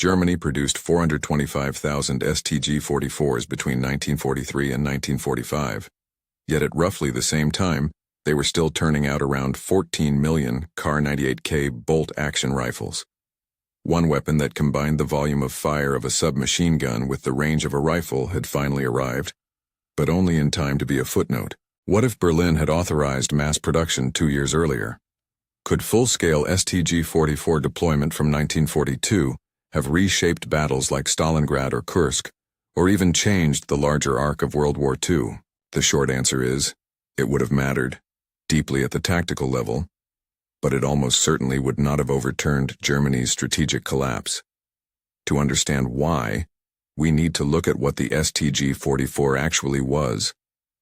Germany produced 425,000 STG-44s between 1943 and 1945, yet at roughly the same time, they were still turning out around 14 million Kar-98K bolt-action rifles. One weapon that combined the volume of fire of a submachine gun with the range of a rifle had finally arrived, but only in time to be a footnote. What if Berlin had authorized mass production 2 years earlier? Could full-scale STG-44 deployment from 1942 have reshaped battles like Stalingrad or Kursk, or even changed the larger arc of World War II? The short answer is, it would have mattered, deeply at the tactical level, but it almost certainly would not have overturned Germany's strategic collapse. To understand why, we need to look at what the STG-44 actually was,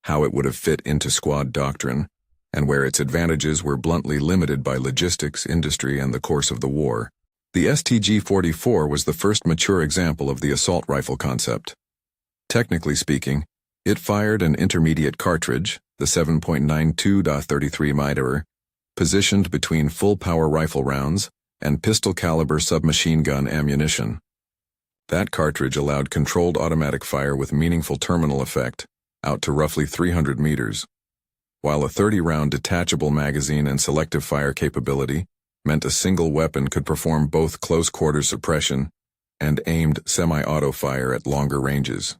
how it would have fit into squad doctrine, and where its advantages were bluntly limited by logistics, industry, and the course of the war. The STG-44 was the first mature example of the assault rifle concept. Technically speaking, it fired an intermediate cartridge, the 7.92-33 mm, positioned between full-power rifle rounds and pistol-caliber submachine gun ammunition. That cartridge allowed controlled automatic fire with meaningful terminal effect, out to roughly 300 meters, while a 30-round detachable magazine and selective fire capability meant a single weapon could perform both close-quarter suppression and aimed semi-auto fire at longer ranges.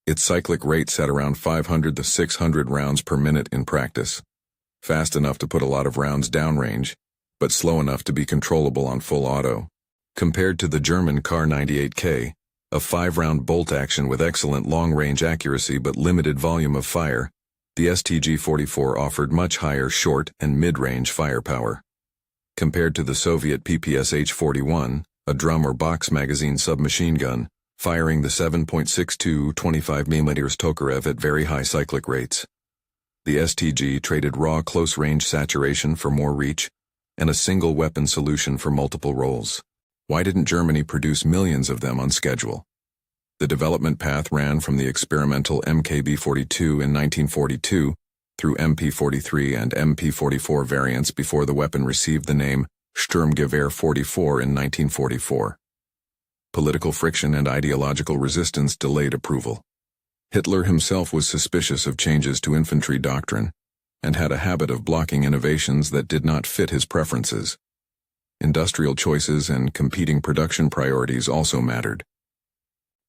Its cyclic rate set around 500 to 600 rounds per minute in practice, fast enough to put a lot of rounds downrange, but slow enough to be controllable on full auto. Compared to the German Kar-98K, a 5-round bolt action with excellent long-range accuracy but limited volume of fire, the STG-44 offered much higher short and mid-range firepower. Compared to the Soviet PPSH-41, a drum or box magazine submachine gun, firing the 7.62 25mm Tokarev at very high cyclic rates, the STG traded raw close-range saturation for more reach and a single weapon solution for multiple roles. Why didn't Germany produce millions of them on schedule? The development path ran from the experimental MKB-42 in 1942 through MP-43 and MP-44 variants before the weapon received the name Sturmgewehr 44 in 1944. Political friction and ideological resistance delayed approval. Hitler himself was suspicious of changes to infantry doctrine and had a habit of blocking innovations that did not fit his preferences. Industrial choices and competing production priorities also mattered.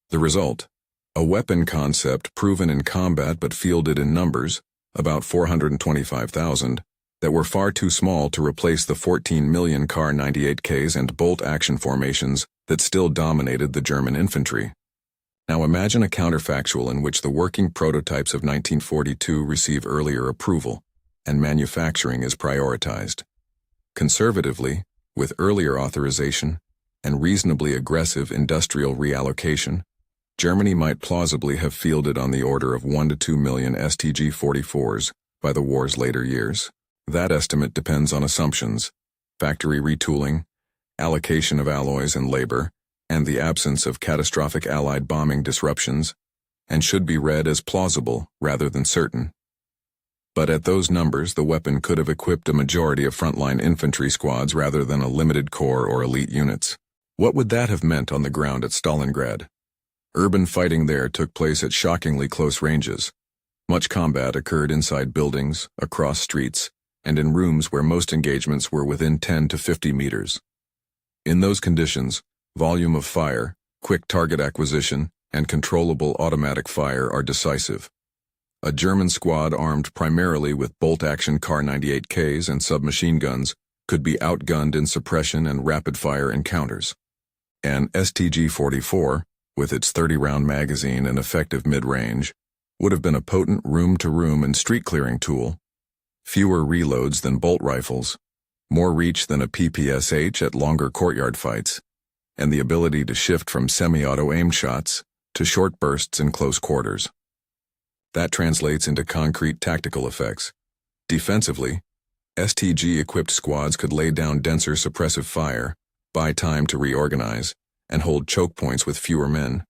The result: a weapon concept proven in combat but fielded in numbers, about 425,000, that were far too small to replace the 14 million Kar-98Ks and bolt-action formations that still dominated the German infantry. Now imagine a counterfactual in which the working prototypes of 1942 receive earlier approval, and manufacturing is prioritized. Conservatively, with earlier authorization and reasonably aggressive industrial reallocation, Germany might plausibly have fielded on the order of 1 to 2 million STG-44s by the war's later years. That estimate depends on assumptions, factory retooling, allocation of alloys and labor, and the absence of catastrophic Allied bombing disruptions, and should be read as plausible rather than certain. But at those numbers, the weapon could have equipped a majority of frontline infantry squads rather than a limited corps or elite units. What would that have meant on the ground at Stalingrad? Urban fighting there took place at shockingly close ranges. Much combat occurred inside buildings, across streets, and in rooms where most engagements were within 10 to 50 meters. In those conditions, volume of fire, quick target acquisition, and controllable automatic fire are decisive. A German squad armed primarily with bolt-action Kar-98Ks and submachine guns could be outgunned in suppression and rapid-fire encounters. An STG-44, with its 30-round magazine and effective mid-range, would have been a potent room-to-room and street-clearing tool, fewer reloads than bolt rifles, more reach than a PPSH at longer courtyard fights, and the ability to shift from semi-auto aim shots to short bursts in close quarters. That translates into concrete tactical effects. Defensively, STG-equipped squads could lay down denser suppressive fire, buy time to reorganize, and hold choke points with fewer men.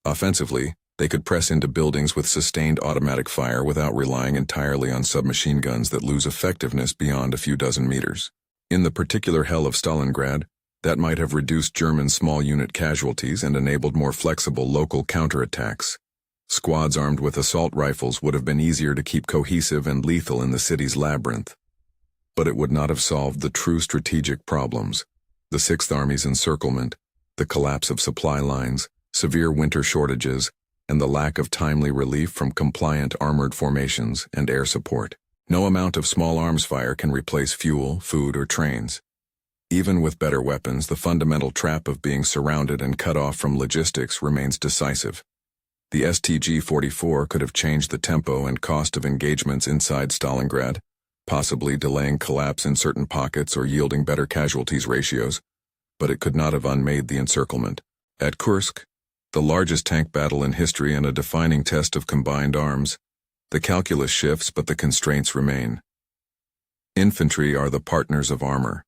Offensively, they could press into buildings with sustained automatic fire without relying entirely on submachine guns that lose effectiveness beyond a few dozen meters. In the particular hell of Stalingrad, That might have reduced German small unit casualties and enabled more flexible local counterattacks. Squads armed with assault rifles would have been easier to keep cohesive and lethal in the city's labyrinth. But it would not have solved the true strategic problems: the Sixth Army's encirclement, the collapse of supply lines, severe winter shortages, and the lack of timely relief from compliant armored formations and air support. No amount of small arms fire can replace fuel, food, or trains. Even with better weapons, the fundamental trap of being surrounded and cut off from logistics remains decisive. The STG-44 could have changed the tempo and cost of engagements inside Stalingrad, possibly delaying collapse in certain pockets or yielding better casualties ratios, but it could not have unmade the encirclement. At Kursk, the largest tank battle in history and a defining test of combined arms, the calculus shifts but the constraints remain. Infantry are the partners of armor.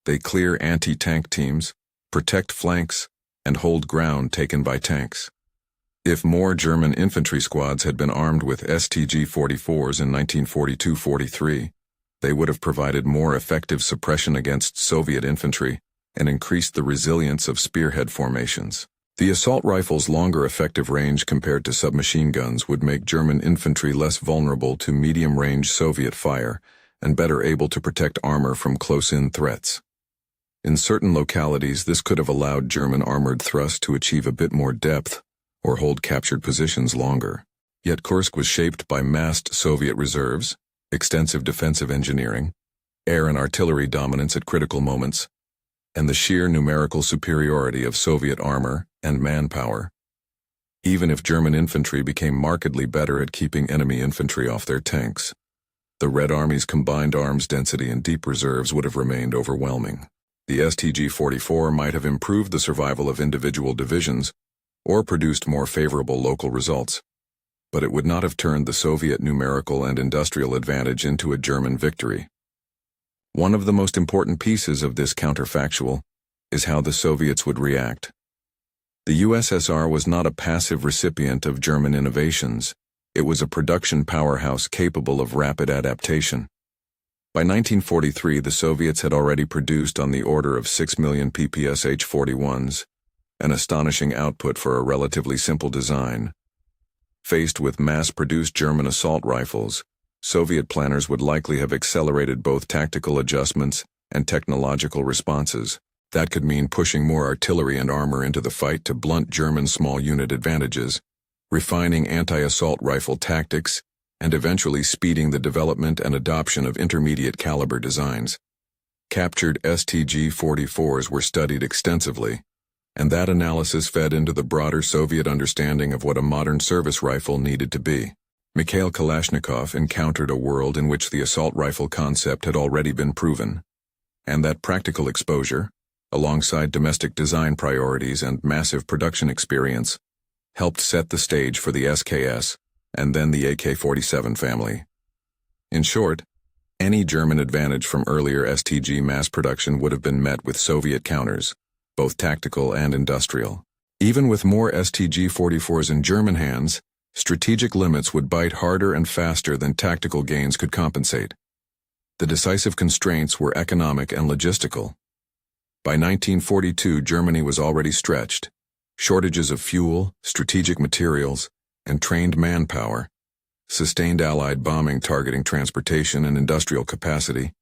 They clear anti-tank teams, protect flanks, and hold ground taken by tanks. If more German infantry squads had been armed with STG-44s in 1942-43, they would have provided more effective suppression against Soviet infantry and increased the resilience of spearhead formations. The assault rifle's longer effective range compared to submachine guns would make German infantry less vulnerable to medium-range Soviet fire and better able to protect armor from close-in threats. In certain localities, this could have allowed German armored thrust to achieve a bit more depth or hold captured positions longer. Yet Kursk was shaped by massed Soviet reserves, extensive defensive engineering, air and artillery dominance at critical moments, and the sheer numerical superiority of Soviet armor and manpower. Even if German infantry became markedly better at keeping enemy infantry off their tanks, the Red Army's combined arms density and deep reserves would have remained overwhelming. The STG-44 might have improved the survival of individual divisions or produced more favorable local results, but it would not have turned the Soviet numerical and industrial advantage into a German victory. One of the most important pieces of this counterfactual is how the Soviets would react. The USSR was not a passive recipient of German innovations. It was a production powerhouse capable of rapid adaptation. By 1943, the Soviets had already produced on the order of 6 million PPS H-41s, an astonishing output for a relatively simple design. Faced with mass-produced German assault rifles, Soviet planners would likely have accelerated both tactical adjustments and technological responses. That could mean pushing more artillery and armor into the fight to blunt German small unit advantages, refining anti-assault rifle tactics, and eventually speeding the development and adoption of intermediate caliber designs. Captured STG-44s were studied extensively, and that analysis fed into the broader Soviet understanding of what a modern service rifle needed to be. Mikhail Kalashnikov encountered a world in which the assault rifle concept had already been proven, and that practical exposure, alongside domestic design priorities and massive production experience, helped set the stage for the SKS and then the AK-47 family. In short, any German advantage from earlier STG mass production would have been met with Soviet counters, both tactical and industrial. Even with more STG-44s in German hands, strategic limits would bite harder and faster than tactical gains could compensate. The decisive constraints were economic and logistical. By 1942, Germany was already stretched. Shortages of fuel, strategic materials, and trained manpower, sustained Allied bombing targeting transportation and industrial capacity,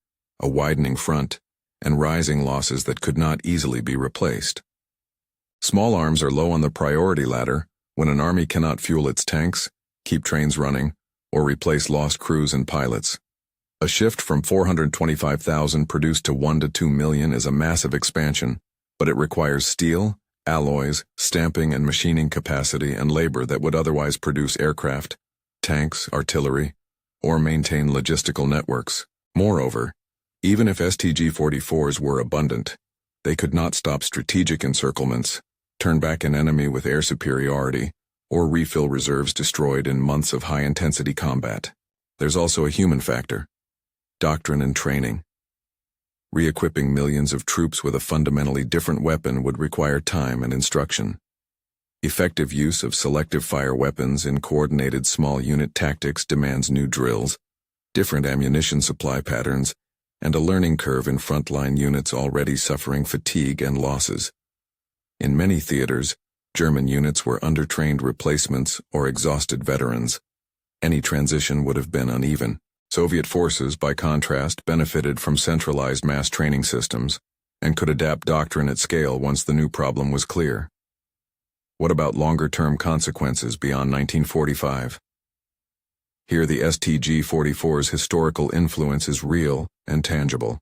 a widening front, and rising losses that could not easily be replaced. Small arms are low on the priority ladder when an army cannot fuel its tanks, keep trains running, or replace lost crews and pilots. A shift from 425,000 produced to 1 to 2 million is a massive expansion, but it requires steel, alloys, stamping and machining capacity and labor that would otherwise produce aircraft, tanks, artillery, or maintain logistical networks. Moreover, even if STG-44s were abundant, they could not stop strategic encirclements, turn back an enemy with air superiority, or refill reserves destroyed in months of high-intensity combat. There's also a human factor: doctrine and training. Re-equipping millions of troops with a fundamentally different weapon would require time and instruction. Effective use of selective fire weapons in coordinated small unit tactics demands new drills, different ammunition supply patterns, and a learning curve in frontline units already suffering fatigue and losses. In many theaters, German units were undertrained replacements or exhausted veterans. Any transition would have been uneven. Soviet forces, by contrast, benefited from centralized mass training systems and could adapt doctrine at scale once the new problem was clear. What about longer-term consequences beyond 1945? Here the STG-44's historical influence is real and tangible.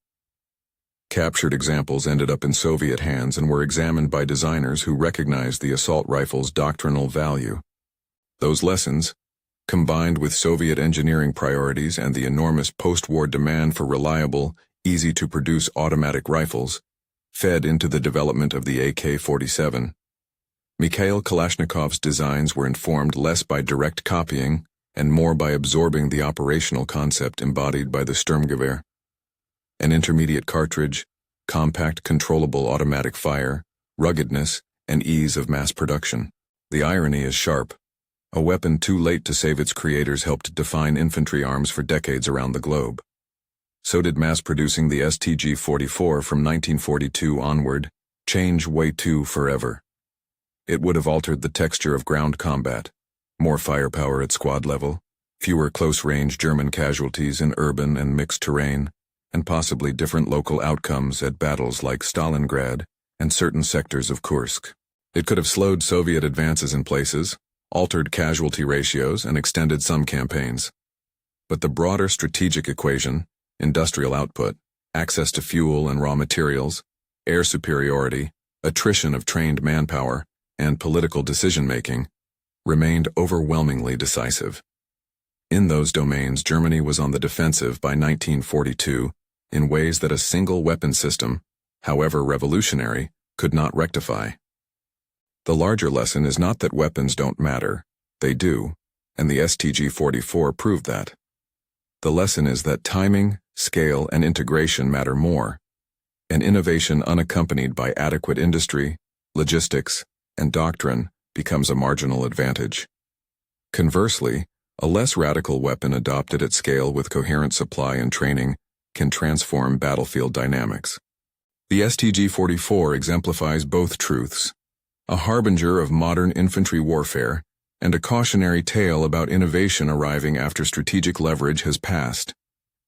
Captured examples ended up in Soviet hands and were examined by designers who recognized the assault rifle's doctrinal value. Those lessons, combined with Soviet engineering priorities and the enormous post-war demand for reliable, easy-to-produce automatic rifles, fed into the development of the AK-47. Mikhail Kalashnikov's designs were informed less by direct copying and more by absorbing the operational concept embodied by the Sturmgewehr. An intermediate cartridge, compact controllable automatic fire, ruggedness, and ease of mass production. The irony is sharp. A weapon too late to save its creators helped define infantry arms for decades around the globe. So did mass-producing the STG-44 from 1942 onward, change WWII forever. It would have altered the texture of ground combat. More firepower at squad level, fewer close-range German casualties in urban and mixed terrain, and possibly different local outcomes at battles like Stalingrad and certain sectors of Kursk. It could have slowed Soviet advances in places, altered casualty ratios, and extended some campaigns. But the broader strategic equation, industrial output, access to fuel and raw materials, air superiority, attrition of trained manpower, and political decision-making, remained overwhelmingly decisive. In those domains, Germany was on the defensive by 1942 in ways that a single weapon system, however revolutionary, could not rectify. The larger lesson is not that weapons don't matter, they do, and the STG-44 proved that. The lesson is that timing, scale, and integration matter more, and innovation unaccompanied by adequate industry, logistics, and doctrine becomes a marginal advantage. Conversely, a less radical weapon adopted at scale with coherent supply and training can transform battlefield dynamics. The STG-44 exemplifies both truths, a harbinger of modern infantry warfare and a cautionary tale about innovation arriving after strategic leverage has passed.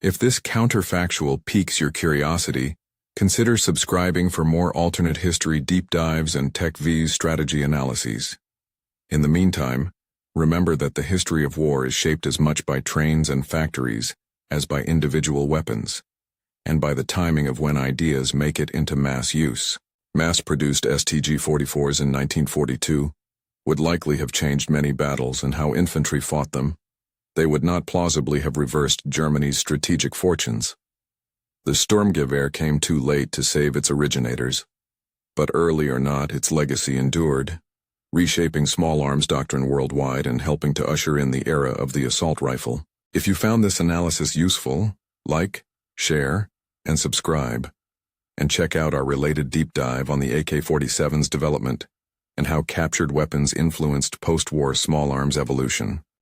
If this counterfactual piques your curiosity, consider subscribing for more alternate history deep dives and TechV's strategy analyses. In the meantime, remember that the history of war is shaped as much by trains and factories as by individual weapons, and by the timing of when ideas make it into mass use. Mass-produced STG-44s in 1942 would likely have changed many battles and how infantry fought them. They would not plausibly have reversed Germany's strategic fortunes. The Sturmgewehr came too late to save its originators, but early or not, its legacy endured, reshaping small arms doctrine worldwide and helping to usher in the era of the assault rifle. If you found this analysis useful, like, share, and subscribe, and check out our related deep dive on the AK-47's development and how captured weapons influenced post-war small arms evolution.